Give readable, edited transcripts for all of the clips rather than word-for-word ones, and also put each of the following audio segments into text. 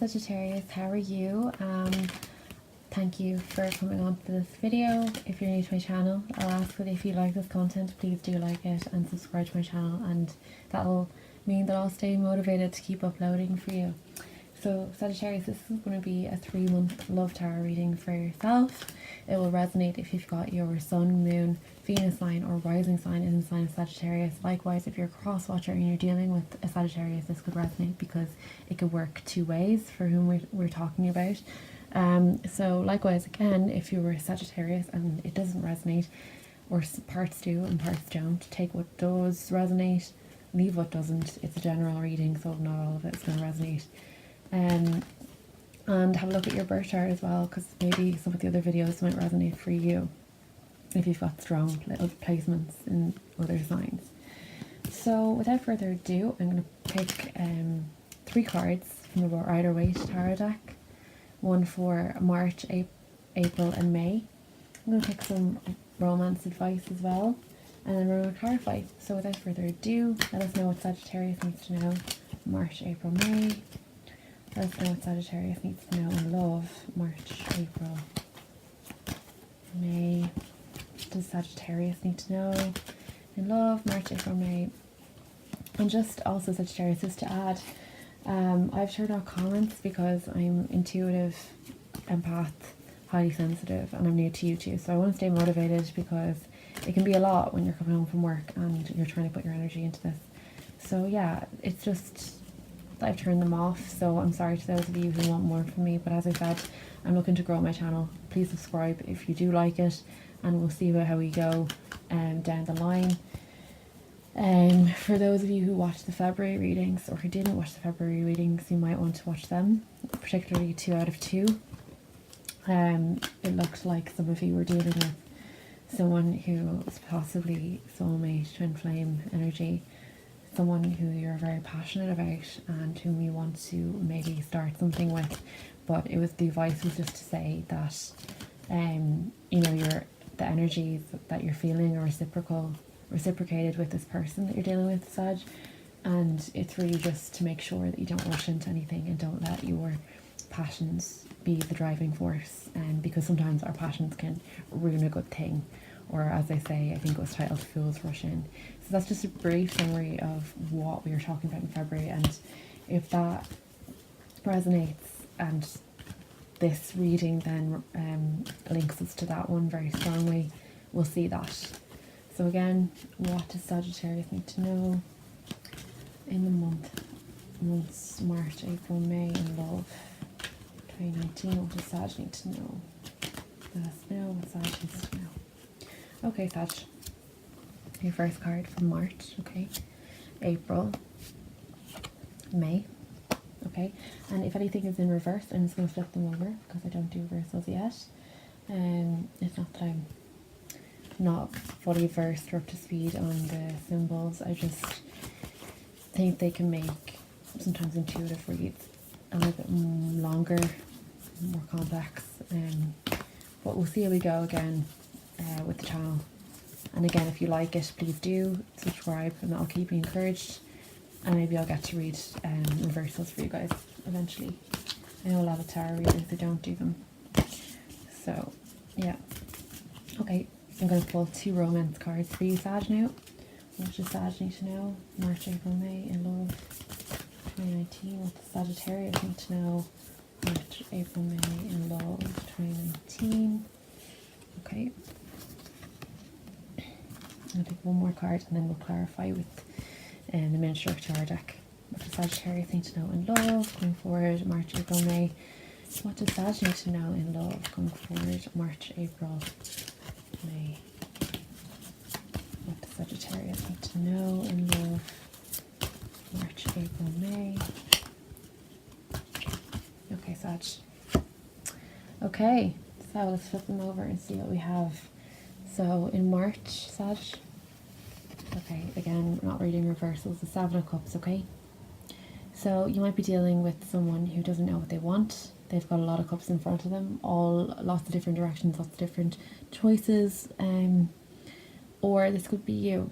Sagittarius, how are you? Thank you for coming on to this video. If you're new to my channel, I'll ask that if you like this content, please do like it and subscribe to my channel, and that'll mean that I'll stay motivated to keep uploading for you. So Sagittarius, this is going to be a 3-month love tarot reading for yourself. It will resonate if you've got your sun, moon, Venus sign or rising sign in the sign of Sagittarius. Likewise, if you're a cross watcher and you're dealing with a Sagittarius, this could resonate because it could work two ways for whom we're talking about. So likewise, again, if you were a Sagittarius and it doesn't resonate, or parts do and parts don't, take what does resonate, leave what doesn't. It's a general reading, so not all of it's going to resonate. And have a look at your birth chart as well, because maybe some of the other videos might resonate for you if you've got strong little placements in other signs. So without further ado, I'm going to pick 3 cards from the Rider-Waite tarot deck, one for March, April and May. I'm going to pick some romance advice as well, and then we're going to clarify. So without further ado, let us know what Sagittarius needs to know March, April, May. Let us know what Sagittarius needs to know in love March, April, May. What does Sagittarius need to know in love March, April, May? And just also, Sagittarius, just to add, I've turned off comments because I'm intuitive, empath, highly sensitive, and I'm new to YouTube, so I want to stay motivated because it can be a lot when you're coming home from work and you're trying to put your energy into this. So yeah, it's just I've turned them off, so I'm sorry to those of you who want more from me, but as I said, I'm looking to grow my channel. Please subscribe if you do like it, and we'll see how we go down the line. For those of you who watched the February readings, or who didn't watch the February readings, you might want to watch them, particularly 2 out of 2. It looked like some of you were dealing with someone who was possibly soulmate, twin flame energy, someone who you're very passionate about and whom you want to maybe start something with, but the advice was just to say that you know, the energies that you're feeling are reciprocated with this person that you're dealing with, Sag, and it's really just to make sure that you don't rush into anything and don't let your passions be the driving force, because sometimes our passions can ruin a good thing, or as they say, I think it was titled Fools Rush In. So that's just a brief summary of what we were talking about in February, and if that resonates and this reading then links us to that one very strongly, we'll see that. So again, what does Sagittarius need to know in the months March, April, May in love 2019? What does Sag need to know? Let us know what Sag needs to know. Okay, Sag, your first card from March, okay, April, May, okay, and if anything is in reverse, I'm just going to flip them over because I don't do reversals yet. It's not that I'm not fully versed or up to speed on the symbols, I just think they can make sometimes intuitive reads a little bit longer, more complex, but we'll see how we go again with the channel. And again, if you like it, please do subscribe, and that'll keep me encouraged, and maybe I'll get to read reversals for you guys eventually. I know a lot of tarot readers who don't do them, so yeah. Okay, I'm going to pull 2 romance cards for you, Sag, now. What does Sag need to know March, April, May in love 2019? What does Sagittarius need to know March, April, May in love 2019? Okay, I'll take one more card and then we'll clarify with the miniature tarot deck. What does Sagittarius need to know in love going forward March, April, May? What does Sag need to know in love going forward March, April, May? What does Sagittarius need to know in love March, April, May? Okay, Sag. Okay, so let's flip them over and see what we have. So in March, Sag, okay, again, we're not reading reversals, the 7 of Cups, okay? So you might be dealing with someone who doesn't know what they want. They've got a lot of cups in front of them, lots of different directions, lots of different choices, or this could be you.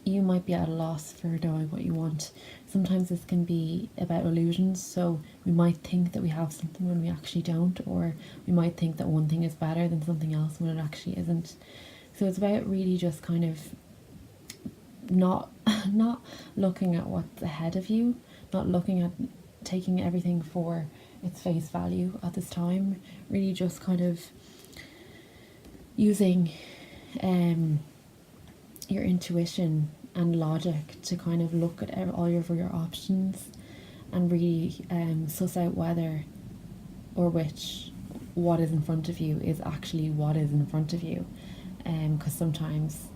you might be at a loss for knowing what you want. Sometimes this can be about illusions, so we might think that we have something when we actually don't, or we might think that one thing is better than something else when it actually isn't. So it's about really just kind of not not looking at what's ahead of you, not looking at taking everything for its face value at this time, really just kind of using your intuition and logic to kind of look at all of your options and really suss out whether or which what is in front of you is actually what is in front of you, because sometimes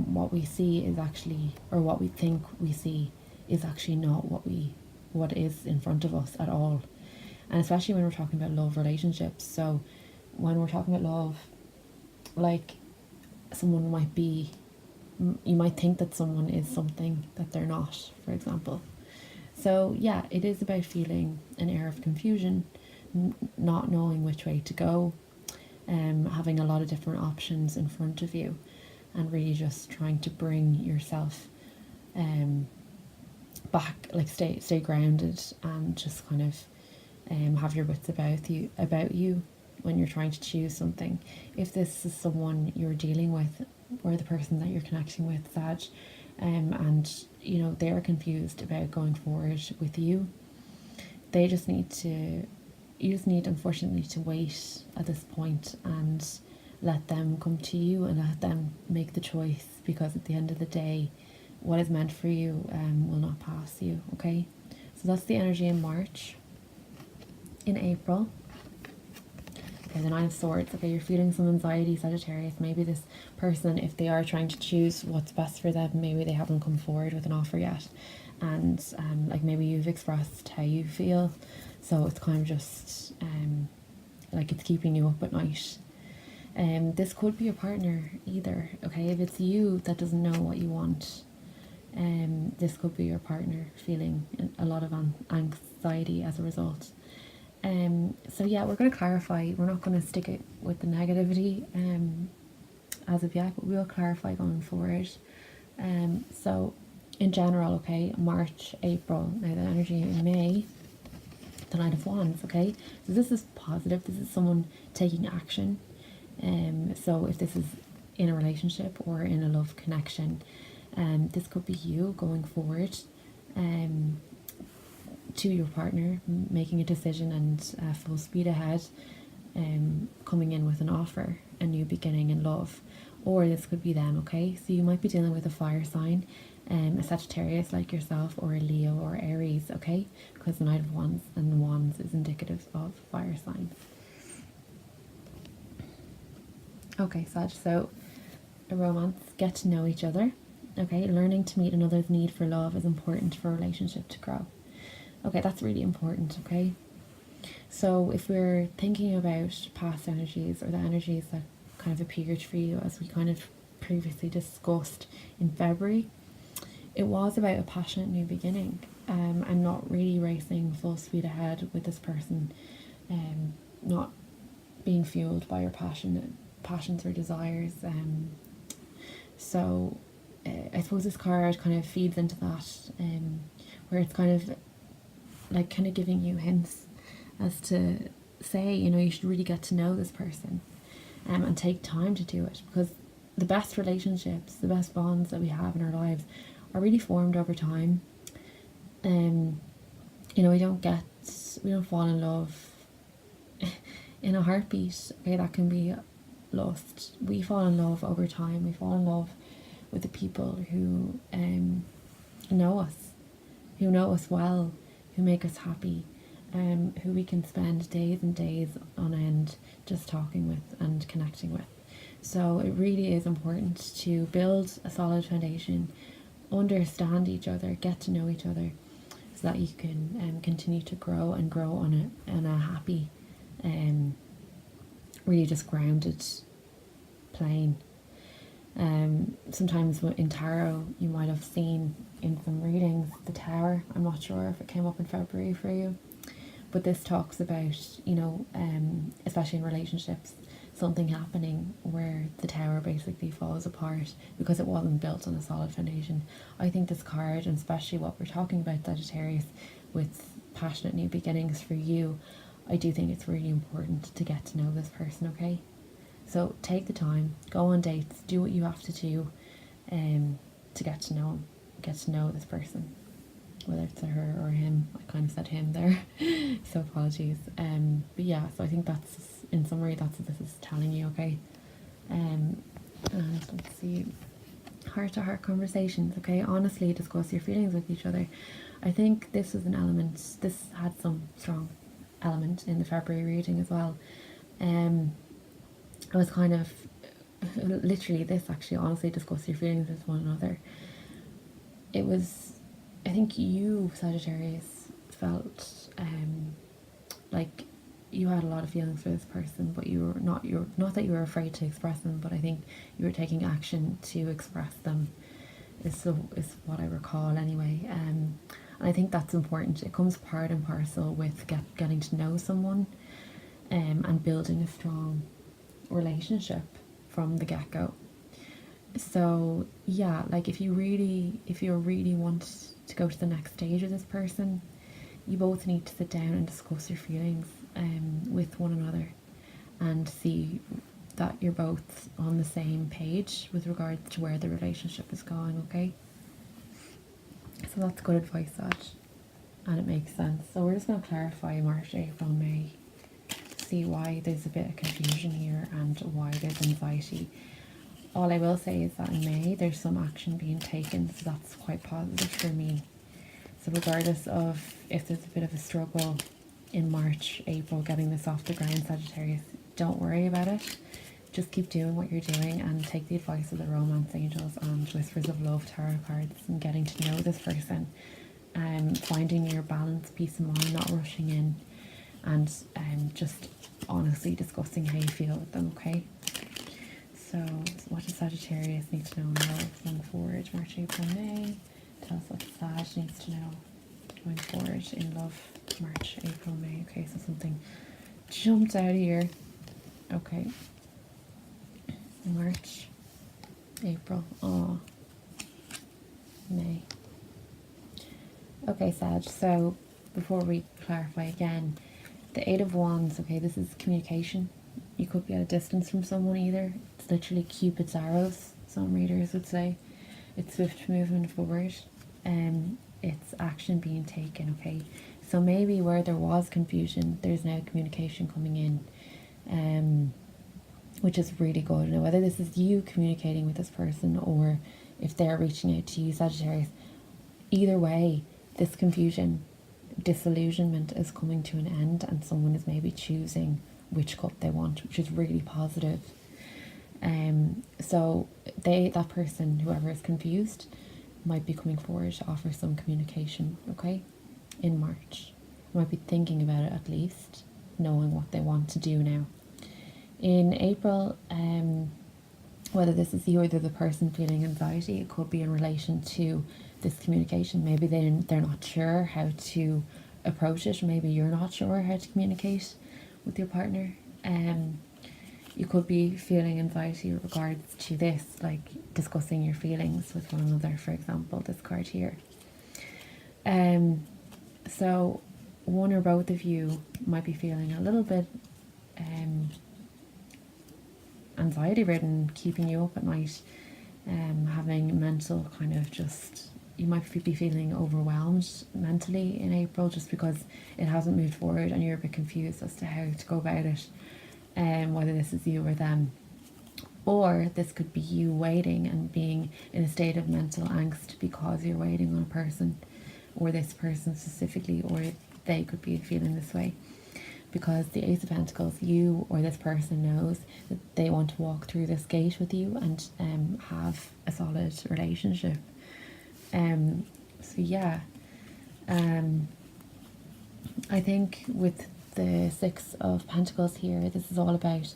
what we see is actually, or what we think we see is actually not what is in front of us at all. And especially when we're talking about love relationships. So when we're talking about love, like, someone might be, you might think that someone is something that they're not, for example. So yeah, it is about feeling an air of confusion, not knowing which way to go, having a lot of different options in front of you, and really just trying to bring yourself back, like stay grounded, and just kind of have your wits about you when you're trying to choose something. If this is someone you're dealing with, or the person that you're connecting with, Sag, and you know they're confused about going forward with you, they just need to, you just need, unfortunately, to wait at this point and let them come to you and let them make the choice, because at the end of the day, what is meant for you will not pass you. Okay, so that's the energy in March. In April, okay, the Nine of Swords. Okay, you're feeling some anxiety, Sagittarius. Maybe this person, if they are trying to choose what's best for them, maybe they haven't come forward with an offer yet, and like maybe you've expressed how you feel, so it's kind of just like it's keeping you up at night. This could be your partner either. Okay, if it's you that doesn't know what you want, this could be your partner feeling a lot of anxiety as a result. So yeah, we're going to clarify. We're not going to stick it with the negativity as of yet, but we'll clarify going forward. So in general, okay, March, April, now the energy in May, the Knight of Wands. Okay, so this is positive. This is someone taking action. So if this is in a relationship or in a love connection, this could be you going forward to your partner, making a decision and full speed ahead, coming in with an offer, a new beginning in love. Or this could be them. Okay, so you might be dealing with a fire sign, a Sagittarius like yourself, or a Leo or Aries. Okay, because the Knight of Wands and the Wands is indicative of fire signs. Okay, Sag, so a romance, get to know each other. Okay, learning to meet another's need for love is important for a relationship to grow. Okay, that's really important. Okay, so if we're thinking about past energies, or the energies that kind of appeared for you, as we kind of previously discussed in February, it was about a passionate new beginning, and not really racing full speed ahead with this person, not being fueled by your passions or desires. So I suppose this card kind of feeds into that, where it's kind of like kind of giving you hints as to say, you know, you should really get to know this person, and take time to do it, because the best relationships, the best bonds that we have in our lives are really formed over time. You know, we don't fall in love in a heartbeat. Okay, that can be lost. We fall in love over time. We fall in love with the people who know us well, who make us happy, who we can spend days and days on end just talking with and connecting with. So it really is important to build a solid foundation, understand each other, get to know each other, so that you can continue to grow on a happy, really just grounded plane. Sometimes in tarot you might have seen in some readings the Tower. I'm not sure if it came up in February for you, but this talks about, you know, especially in relationships, something happening where the tower basically falls apart because it wasn't built on a solid foundation. I think this card, and especially what we're talking about, Sagittarius, with passionate new beginnings for you, I do think it's really important to get to know this person, okay? So take the time, go on dates, do what you have to do to get to know him, get to know this person, whether it's a her or him. I kind of said him there, so apologies. But yeah, so I think that's, in summary, that's what this is telling you, okay? And let's see, heart-to-heart conversations, okay? Honestly discuss your feelings with each other. I think this was an element, this had some strong element in the February reading as well. I was kind of literally this, actually, honestly discuss your feelings with one another. It was, I think you, Sagittarius, felt like you had a lot of feelings for this person, but you were not that you were afraid to express them, but I think you were taking action to express them, is what I recall anyway. And I think that's important. It comes part and parcel with getting to know someone and building a strong relationship from the get-go. So yeah, like if you really want to go to the next stage with this person, you both need to sit down and discuss your feelings with one another and see that you're both on the same page with regards to where the relationship is going, okay? So that's good advice, Sag, and it makes sense. So we're just going to clarify March, April, May, see why there's a bit of confusion here and why there's anxiety. All I will say is that in May there's some action being taken, so that's quite positive for me. So regardless of if there's a bit of a struggle in March, April getting this off the ground, Sagittarius, don't worry about it. Just keep doing what you're doing and take the advice of the Romance Angels and Whispers of Love tarot cards and getting to know this person, finding your balance, peace of mind, not rushing in, and just honestly discussing how you feel with them, okay? So what does Sagittarius need to know now going forward? March, April, May. Tell us what Sag needs to know going forward in love. March, April, May. Okay, so something jumped out here. Okay. March, April, May. Okay, Sag, so before we clarify again, the Eight of Wands, okay, this is communication. You could be at a distance from someone either. It's literally Cupid's arrows, some readers would say. It's swift movement forward. It's action being taken, okay? So maybe where there was confusion, there's now communication coming in, which is really good. Now, whether this is you communicating with this person or if they're reaching out to you, Sagittarius, either way, this confusion, disillusionment is coming to an end and someone is maybe choosing which cup they want, which is really positive. So that person, whoever is confused, might be coming forward to offer some communication, okay, in March. Might be thinking about it, at least knowing what they want to do now. In April, whether this is you or the person feeling anxiety, it could be in relation to this communication. Maybe they're not sure how to approach it. Maybe you're not sure how to communicate with your partner. You could be feeling anxiety in regards to this, like discussing your feelings with one another, for example, this card here. So one or both of you might be feeling a little bit anxiety ridden, keeping you up at night, having mental kind of just, you might be feeling overwhelmed mentally in April just because it hasn't moved forward and you're a bit confused as to how to go about it, whether this is you or them. Or this could be you waiting and being in a state of mental angst because you're waiting on a person, or this person specifically, or they could be feeling this way. Because the Ace of Pentacles, you or this person knows that they want to walk through this gate with you and have a solid relationship. So yeah, I think with the Six of Pentacles here, this is all about,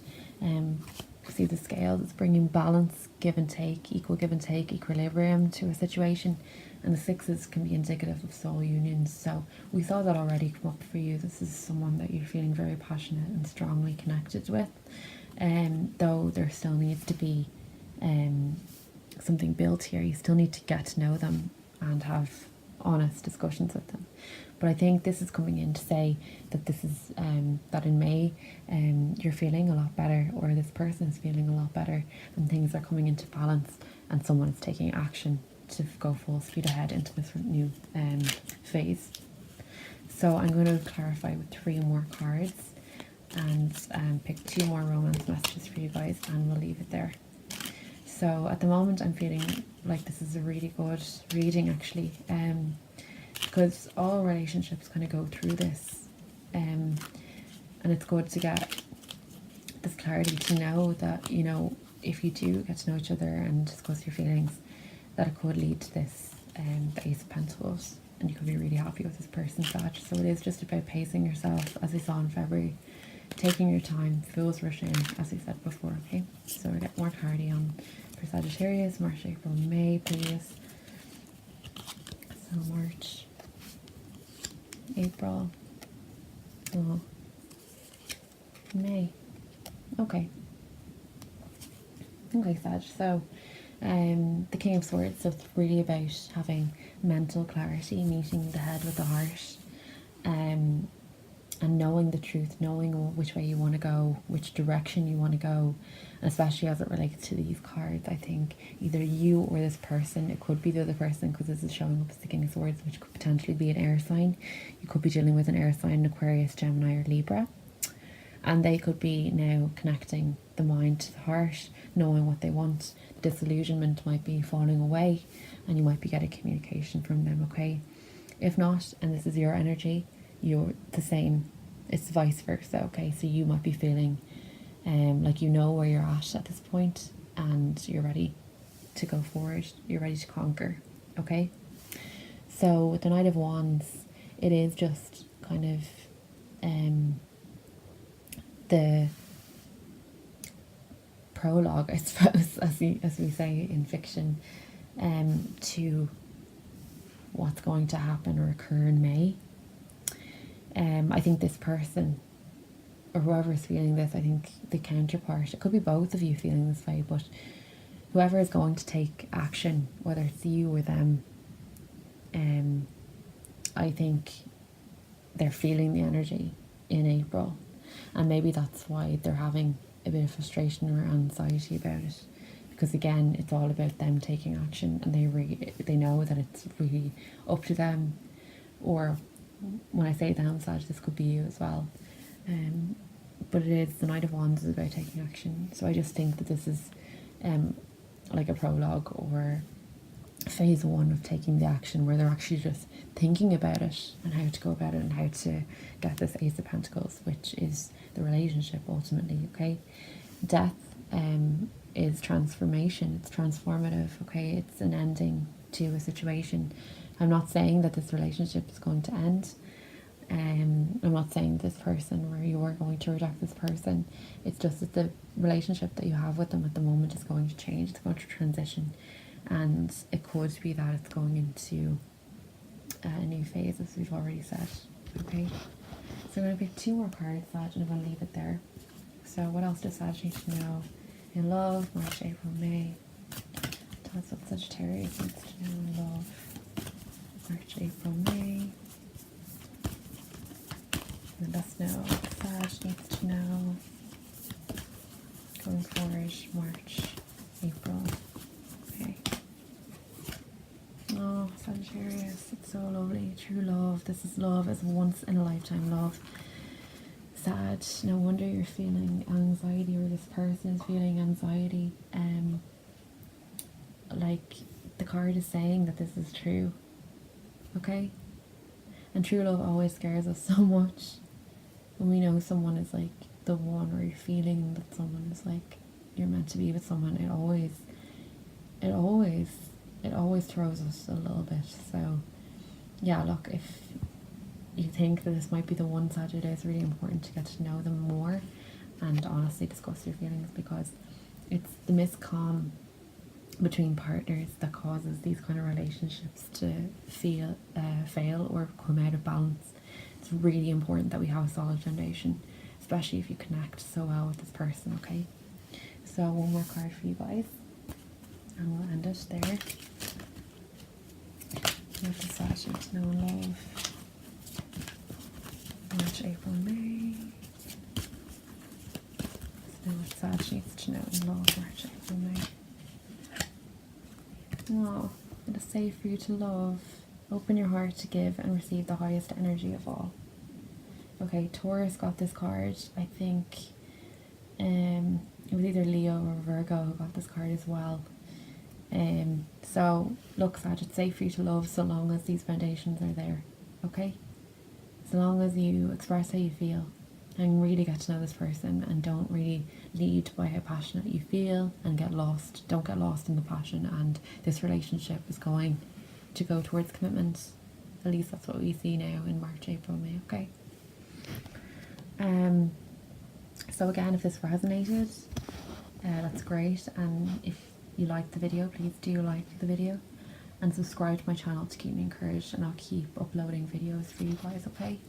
see the scale, it's bringing balance, give and take, equal give and take, equilibrium to a situation. And the sixes can be indicative of soul unions. So we saw that already come up for you. This is someone that you're feeling very passionate and strongly connected with. Though there still needs to be something built here. You still need to get to know them and have honest discussions with them. But I think this is coming in to say that this is that in May you're feeling a lot better, or this person is feeling a lot better, and things are coming into balance, and someone is taking action to go full speed ahead into this new phase. So I'm going to clarify with 3 more cards and pick 2 more romance messages for you guys, and we'll leave it there. So at the moment I'm feeling like this is a really good reading, actually, because all relationships kind of go through this, and it's good to get this clarity to know that, you know, if you do get to know each other and discuss your feelings, that it could lead to this, the Ace of Pentacles, and you could be really happy with this person, Sag. So it is just about pacing yourself, as we saw in February, taking your time, fools rush in, as we said before, okay? So we get more clarity on for Sagittarius, March, April, May, please. So March, April, May. Okay. Okay, Sag. So the King of Swords, so it's really about having mental clarity, meeting the head with the heart, and knowing the truth, knowing which way you want to go, which direction you want to go, and especially as it relates to these cards. I think either you or this person, it could be the other person, because this is showing up as the King of Swords, which could potentially be an air sign. You could be dealing with an air sign, Aquarius, Gemini, or Libra, and they could be now connecting the mind to the heart, knowing what they want. The disillusionment might be falling away, and you might be getting communication from them, okay? If not, and this is your energy, you're the same. It's vice versa, okay? So you might be feeling like you know where you're at this point, and you're ready to go forward. You're ready to conquer, okay? So with the Knight of Wands, it is just kind of the prologue, I suppose, as we say in fiction, to what's going to happen or occur in May. I think this person, or whoever is feeling this, I think the counterpart, it could be both of you feeling this way, but whoever is going to take action, whether it's you or them, I think they're feeling the energy in April, and maybe that's why they're having a bit of frustration or anxiety about it, because again, it's all about them taking action, and they know that it's really up to them. Or when I say downside, this could be you as well, but it is, the Knight of Wands is about taking action. So I just think that this is like a prologue or phase 1 of taking the action, where they're actually just thinking about it and how to go about it and how to get this Ace of Pentacles, which is the relationship ultimately, okay? Death is transformation, it's transformative, okay? It's an ending to a situation. I'm not saying that this relationship is going to end. I'm not saying this person, or you are going to reject this person. It's just that the relationship that you have with them at the moment is going to change. It's going to transition, and it could be that it's going into a new phase, as we've already said. Okay, so I'm going to pick 2 more cards, Sag, and I'm going to leave it there. So what else does Sag need to know in love? March, April, May. Tell us what Sagittarius needs to know in love. March, April, May. And let us know what Sag needs to know going forward. March, April. Okay. Oh, Sagittarius, it's so lovely. True love. This is love, as once in a lifetime love. Sag, no wonder you're feeling anxiety, or this person is feeling anxiety. Like the card is saying that this is true. Okay? And true love always scares us so much. When we know someone is like the one, or you're feeling that someone is like you're meant to be with someone, it always throws us a little bit. So yeah, look, if you think that this might be the one, Saturday, it's really important to get to know them more and honestly discuss your feelings, because it's the miscom between partners that causes these kind of relationships to feel fail or come out of balance. It's really important that we have a solid foundation, especially if you connect so well with this person, okay? So one more card for you guys, and we'll end it there. What does Sag need to know in love? March, April, May. So what Sag needs to know in love, March, April, May. Oh, it is safe for you to love. Open your heart to give and receive the highest energy of all. Okay, Taurus got this card. I think it was either Leo or Virgo who got this card as well. So look, Sag, it's safe for you to love so long as these foundations are there, okay? So long as you express how you feel and really get to know this person, and don't really lead by how passionate you feel and get lost. Don't get lost in the passion, and this relationship is going to go towards commitment. At least that's what we see now in March, April, May, okay? So again, if this resonated, that's great, and if you liked the video, please do like the video and subscribe to my channel to keep me encouraged, and I'll keep uploading videos for you guys, okay?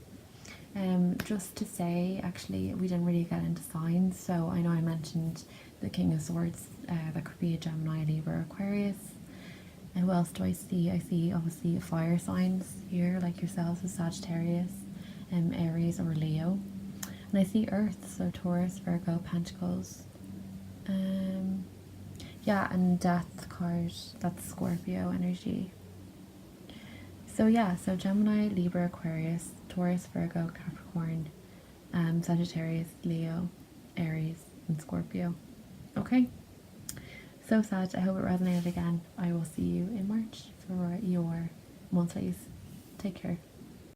Just to say, actually, we didn't really get into signs, so I know I mentioned the King of Swords, that could be a Gemini, Libra, Aquarius. And who else do I see? I see obviously fire signs here, like yourselves with Sagittarius, Aries or Leo. And I see Earth, so Taurus, Virgo, Pentacles. Yeah, and Death card, that's Scorpio energy. So yeah, so Gemini, Libra, Aquarius, Taurus, Virgo, Capricorn, Sagittarius, Leo, Aries, and Scorpio. Okay? So Sag, I hope it resonated again. I will see you in March for your monthlies. Take care.